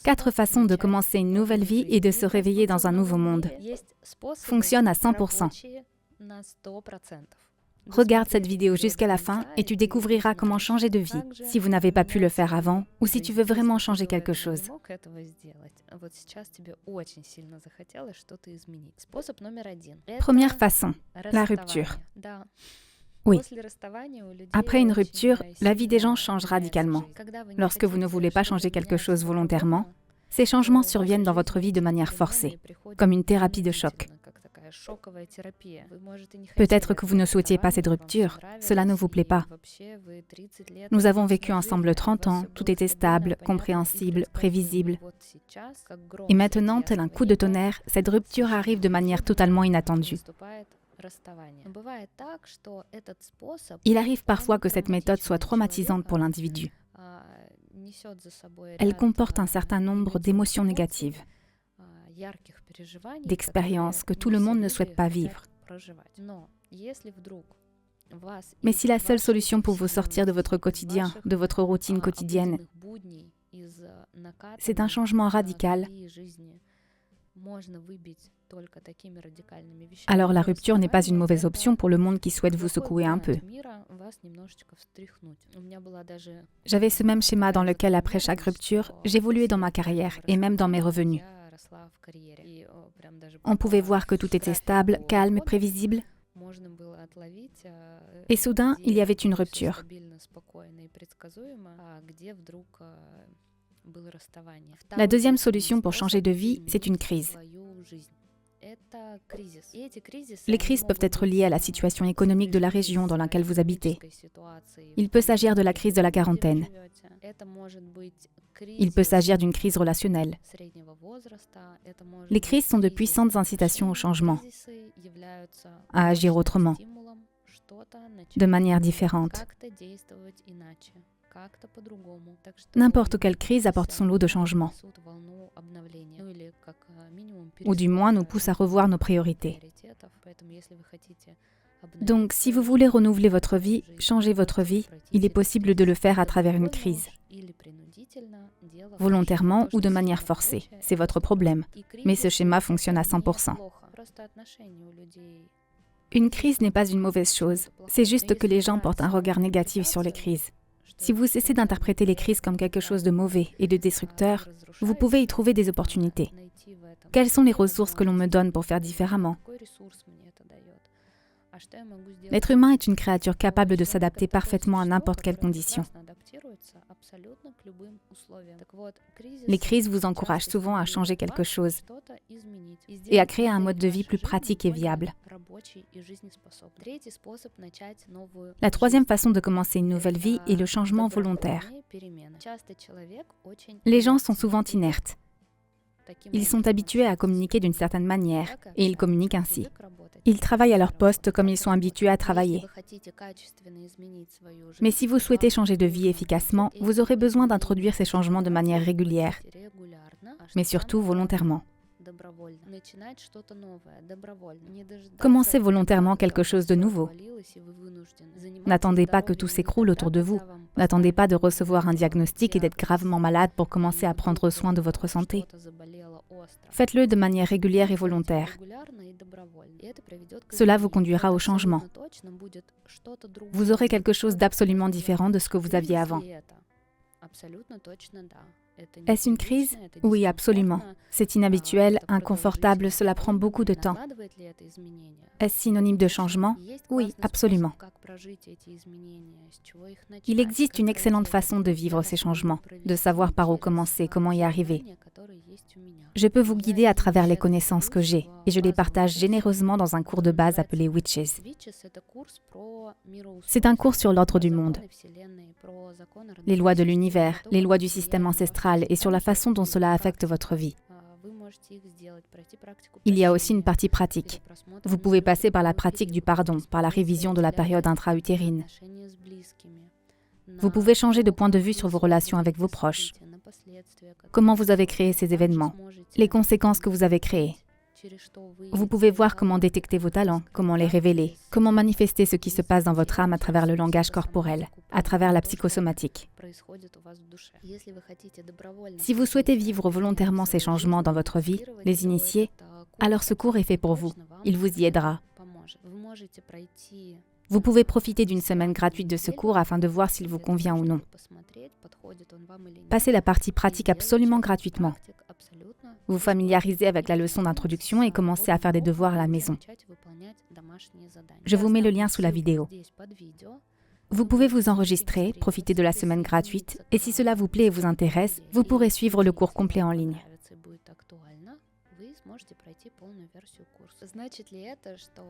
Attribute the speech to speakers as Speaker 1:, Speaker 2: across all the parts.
Speaker 1: 4 façons de commencer une nouvelle vie et de se réveiller dans un nouveau monde. Fonctionne à 100%. Regarde cette vidéo jusqu'à la fin et tu découvriras comment changer de vie, si vous n'avez pas pu le faire avant ou si tu veux vraiment changer quelque chose. Première façon, la rupture. Oui. Après une rupture, la vie des gens change radicalement. Lorsque vous ne voulez pas changer quelque chose volontairement, ces changements surviennent dans votre vie de manière forcée, comme une thérapie de choc. Peut-être que vous ne souhaitiez pas cette rupture, cela ne vous plaît pas. Nous avons vécu ensemble 30 ans, tout était stable, compréhensible, prévisible. Et maintenant, tel un coup de tonnerre, cette rupture arrive de manière totalement inattendue. Il arrive parfois que cette méthode soit traumatisante pour l'individu. Elle comporte un certain nombre d'émotions négatives, d'expériences que tout le monde ne souhaite pas vivre. Mais si la seule solution pour vous sortir de votre quotidien, de votre routine quotidienne, c'est un changement radical, alors la rupture n'est pas une mauvaise option pour le monde qui souhaite vous secouer un peu. J'avais ce même schéma dans lequel, après chaque rupture, j'évoluais dans ma carrière et même dans mes revenus. On pouvait voir que tout était stable, calme et prévisible. Et soudain, il y avait une rupture. La deuxième solution pour changer de vie, c'est une crise. Les crises peuvent être liées à la situation économique de la région dans laquelle vous habitez. Il peut s'agir de la crise de la quarantaine. Il peut s'agir d'une crise relationnelle. Les crises sont de puissantes incitations au changement, à agir autrement, de manière différente. N'importe quelle crise apporte son lot de changements, ou du moins nous pousse à revoir nos priorités. Donc, si vous voulez renouveler votre vie, changer votre vie, il est possible de le faire à travers une crise. Volontairement ou de manière forcée, c'est votre problème. Mais ce schéma fonctionne à 100%. Une crise n'est pas une mauvaise chose, c'est juste que les gens portent un regard négatif sur les crises. Si vous cessez d'interpréter les crises comme quelque chose de mauvais et de destructeur, vous pouvez y trouver des opportunités. Quelles sont les ressources que l'on me donne pour faire différemment ? L'être humain est une créature capable de s'adapter parfaitement à n'importe quelle condition. Les crises vous encouragent souvent à changer quelque chose et à créer un mode de vie plus pratique et viable. La troisième façon de commencer une nouvelle vie est le changement volontaire. Les gens sont souvent inertes. Ils sont habitués à communiquer d'une certaine manière et ils communiquent ainsi. Ils travaillent à leur poste comme ils sont habitués à travailler. Mais si vous souhaitez changer de vie efficacement, vous aurez besoin d'introduire ces changements de manière régulière, mais surtout volontairement. Commencez volontairement quelque chose de nouveau. N'attendez pas que tout s'écroule autour de vous. N'attendez pas de recevoir un diagnostic et d'être gravement malade pour commencer à prendre soin de votre santé. Faites-le de manière régulière et volontaire. Cela vous conduira au changement. Vous aurez quelque chose d'absolument différent de ce que vous aviez avant. Est-ce une crise ? Oui, absolument. C'est inhabituel, inconfortable, cela prend beaucoup de temps. Est-ce synonyme de changement ? Oui, absolument. Il existe une excellente façon de vivre ces changements, de savoir par où commencer, comment y arriver. Je peux vous guider à travers les connaissances que j'ai, et je les partage généreusement dans un cours de base appelé Witches. C'est un cours sur l'ordre du monde, les lois de l'univers, les lois du système ancestral et sur la façon dont cela affecte votre vie. Il y a aussi une partie pratique. Vous pouvez passer par la pratique du pardon, par la révision de la période intra-utérine. Vous pouvez changer de point de vue sur vos relations avec vos proches. Comment vous avez créé ces événements, les conséquences que vous avez créées. Vous pouvez voir comment détecter vos talents, comment les révéler, comment manifester ce qui se passe dans votre âme à travers le langage corporel, à travers la psychosomatique. Si vous souhaitez vivre volontairement ces changements dans votre vie, les initier, alors ce cours est fait pour vous. Il vous y aidera. Vous pouvez profiter d'une semaine gratuite de ce cours afin de voir s'il vous convient ou non. Passez la partie pratique absolument gratuitement. Vous familiarisez avec la leçon d'introduction et commencez à faire des devoirs à la maison. Je vous mets le lien sous la vidéo. Vous pouvez vous enregistrer, profiter de la semaine gratuite, et si cela vous plaît et vous intéresse, vous pourrez suivre le cours complet en ligne.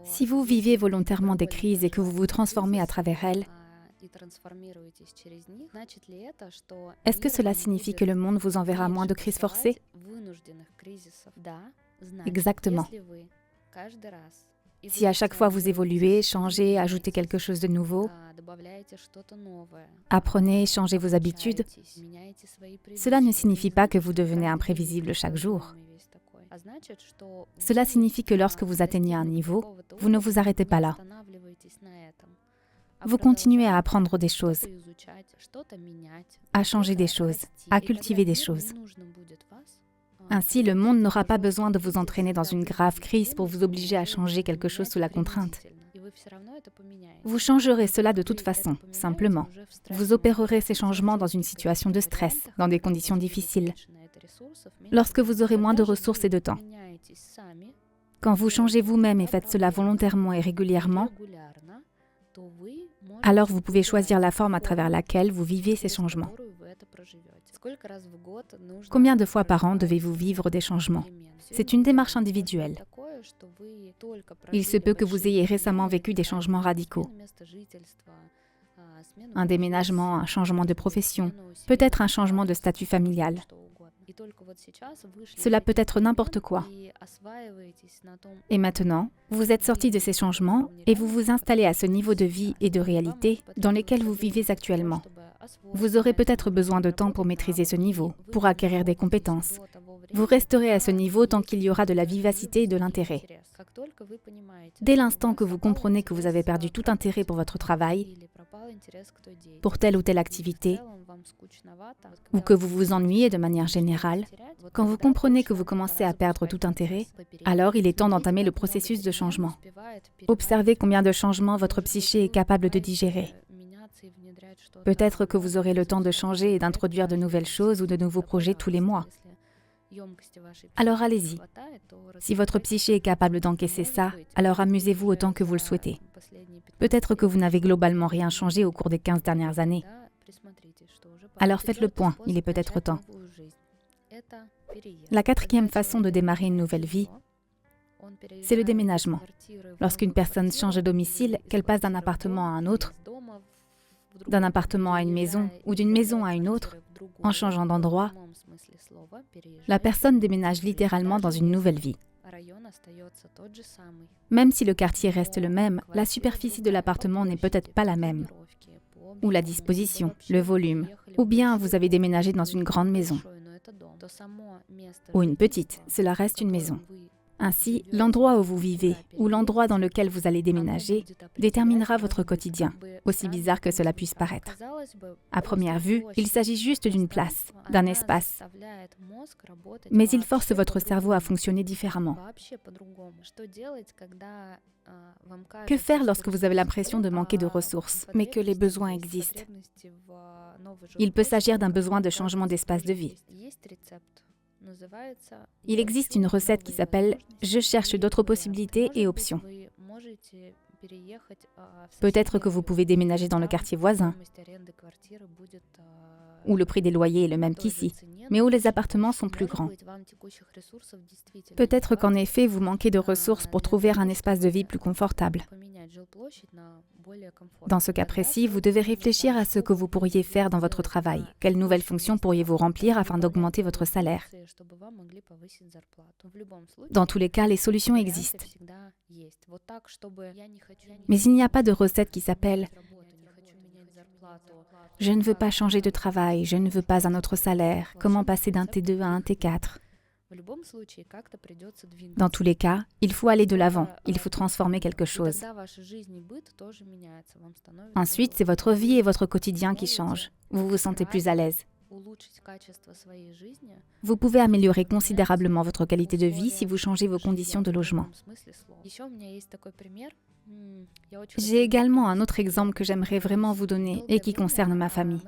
Speaker 1: Si vous vivez volontairement des crises et que vous vous transformez à travers elles, est-ce que cela signifie que le monde vous enverra moins de crises forcées? Exactement. Si à chaque fois vous évoluez, changez, ajoutez quelque chose de nouveau, apprenez, changez vos habitudes, cela ne signifie pas que vous devenez imprévisible chaque jour. Cela signifie que lorsque vous atteignez un niveau, vous ne vous arrêtez pas là. Vous continuez à apprendre des choses, à changer des choses, à cultiver des choses. Ainsi, le monde n'aura pas besoin de vous entraîner dans une grave crise pour vous obliger à changer quelque chose sous la contrainte. Vous changerez cela de toute façon, simplement. Vous opérerez ces changements dans une situation de stress, dans des conditions difficiles, lorsque vous aurez moins de ressources et de temps. Quand vous changez vous-même et faites cela volontairement et régulièrement, alors vous pouvez choisir la forme à travers laquelle vous vivez ces changements. Combien de fois par an devez-vous vivre des changements? C'est une démarche individuelle. Il se peut que vous ayez récemment vécu des changements radicaux. Un déménagement, un changement de profession, peut-être un changement de statut familial. Cela peut être n'importe quoi. Et maintenant, vous êtes sorti de ces changements et vous vous installez à ce niveau de vie et de réalité dans lesquels vous vivez actuellement. Vous aurez peut-être besoin de temps pour maîtriser ce niveau, pour acquérir des compétences. Vous resterez à ce niveau tant qu'il y aura de la vivacité et de l'intérêt. Dès l'instant que vous comprenez que vous avez perdu tout intérêt pour votre travail, pour telle ou telle activité, ou que vous vous ennuyez de manière générale, quand vous comprenez que vous commencez à perdre tout intérêt, alors il est temps d'entamer le processus de changement. Observez combien de changements votre psyché est capable de digérer. Peut-être que vous aurez le temps de changer et d'introduire de nouvelles choses ou de nouveaux projets tous les mois. Alors allez-y. Si votre psyché est capable d'encaisser ça, alors amusez-vous autant que vous le souhaitez. Peut-être que vous n'avez globalement rien changé au cours des 15 dernières années. Alors faites le point, il est peut-être temps. La quatrième façon de démarrer une nouvelle vie, c'est le déménagement. Lorsqu'une personne change de domicile, qu'elle passe d'un appartement à un autre, d'un appartement à une maison ou d'une maison à une autre, en changeant d'endroit, la personne déménage littéralement dans une nouvelle vie. Même si le quartier reste le même, la superficie de l'appartement n'est peut-être pas la même, ou la disposition, le volume, ou bien vous avez déménagé dans une grande maison, ou une petite, cela reste une maison. Ainsi, l'endroit où vous vivez ou l'endroit dans lequel vous allez déménager déterminera votre quotidien, aussi bizarre que cela puisse paraître. À première vue, il s'agit juste d'une place, d'un espace. Mais il force votre cerveau à fonctionner différemment. Que faire lorsque vous avez l'impression de manquer de ressources, mais que les besoins existent? Il peut s'agir d'un besoin de changement d'espace de vie. Il existe une recette qui s'appelle « Je cherche d'autres possibilités et options ». Peut-être que vous pouvez déménager dans le quartier voisin, où le prix des loyers est le même qu'ici, mais où les appartements sont plus grands. Peut-être qu'en effet, vous manquez de ressources pour trouver un espace de vie plus confortable. Dans ce cas précis, vous devez réfléchir à ce que vous pourriez faire dans votre travail. Quelles nouvelles fonctions pourriez-vous remplir afin d'augmenter votre salaire? Dans tous les cas, les solutions existent. Mais il n'y a pas de recette qui s'appelle « Je ne veux pas changer de travail, je ne veux pas un autre salaire, comment passer d'un T2 à un T4 ?» Dans tous les cas, il faut aller de l'avant, il faut transformer quelque chose. Ensuite, c'est votre vie et votre quotidien qui changent. Vous vous sentez plus à l'aise. Vous pouvez améliorer considérablement votre qualité de vie si vous changez vos conditions de logement. J'ai également un autre exemple que j'aimerais vraiment vous donner et qui concerne ma famille.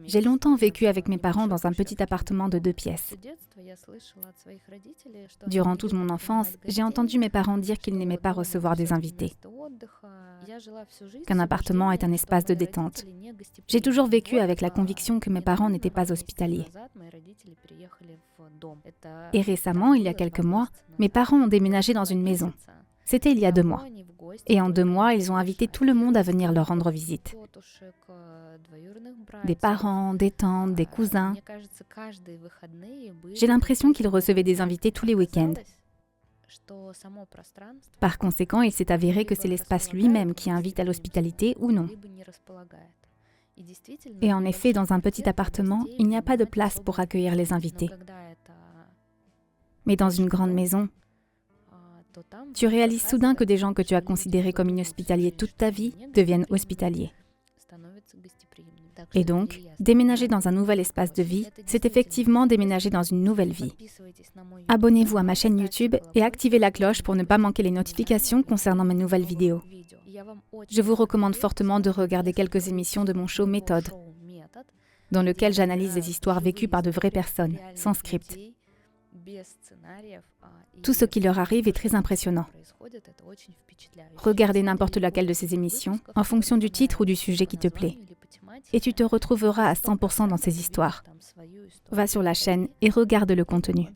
Speaker 1: J'ai longtemps vécu avec mes parents dans un petit appartement de 2 pièces. Durant toute mon enfance, j'ai entendu mes parents dire qu'ils n'aimaient pas recevoir des invités, qu'un appartement est un espace de détente. J'ai toujours vécu avec la conviction que mes parents n'étaient pas hospitaliers. Et récemment, il y a quelques mois, mes parents ont déménagé dans une maison. C'était il y a 2 mois. Et en 2 mois, ils ont invité tout le monde à venir leur rendre visite. Des parents, des tantes, des cousins. J'ai l'impression qu'ils recevaient des invités tous les week-ends. Par conséquent, il s'est avéré que c'est l'espace lui-même qui invite à l'hospitalité ou non. Et en effet, dans un petit appartement, il n'y a pas de place pour accueillir les invités. Mais dans une grande maison, tu réalises soudain que des gens que tu as considérés comme inhospitaliers toute ta vie deviennent hospitaliers. Et donc, déménager dans un nouvel espace de vie, c'est effectivement déménager dans une nouvelle vie. Abonnez-vous à ma chaîne YouTube et activez la cloche pour ne pas manquer les notifications concernant mes nouvelles vidéos. Je vous recommande fortement de regarder quelques émissions de mon show Méthode, dans lequel j'analyse des histoires vécues par de vraies personnes, sans script. Tout ce qui leur arrive est très impressionnant. Regardez n'importe laquelle de ces émissions, en fonction du titre ou du sujet qui te plaît. Et tu te retrouveras à 100% dans ces histoires. Va sur la chaîne et regarde le contenu.